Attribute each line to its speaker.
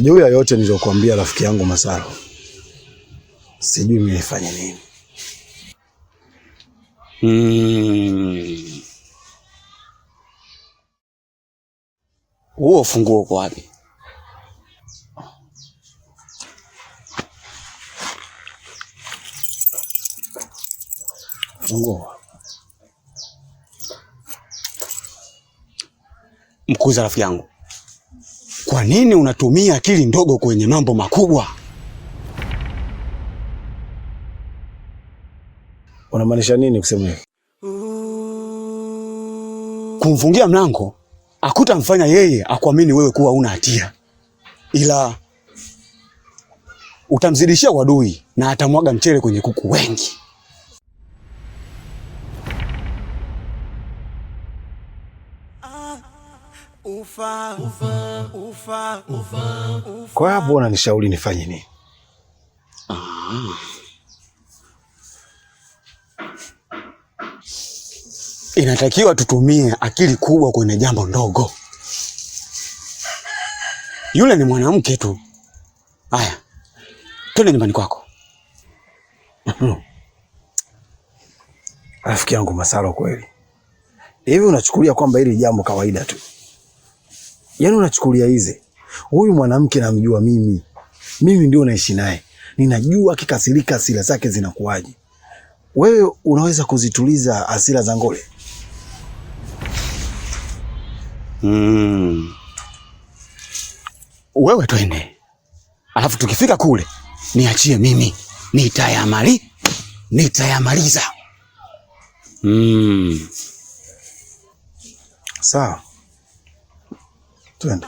Speaker 1: Juu ya yote niliyokuambia rafiki yangu Masalo, sijui mimi nifanye nini.
Speaker 2: Huo funguo uko wapi?
Speaker 1: Funguo.
Speaker 2: Mkuza rafiki yangu, kwa nini unatumia akili ndogo kwenye mambo makubwa?
Speaker 1: Unamaanisha nini kusema hivi?
Speaker 2: Kumfungia mlango akutamfanya yeye akuamini wewe kuwa una hatia, ila utamzidishia uadui na atamwaga mchele kwenye kuku wengi.
Speaker 1: Kwa hapo unanishauri nifanye nini?
Speaker 2: Inatakiwa tutumie akili kubwa kwenye jambo ndogo. Yule ni mwanamke tu. Haya, twende nyumbani kwako.
Speaker 1: Rafiki yangu Masalo, kweli hivi unachukulia kwamba hili jambo kawaida tu? Yaani unachukulia hizi, huyu mwanamke namjua mimi ndio naishi naye, ninajua akikasirika hasira zake zinakuwaje. Wewe unaweza kuzituliza hasira za Ngole?
Speaker 2: Wewe twende, alafu tukifika kule niachie mimi, nitayamaliza.
Speaker 1: Sawa, twende.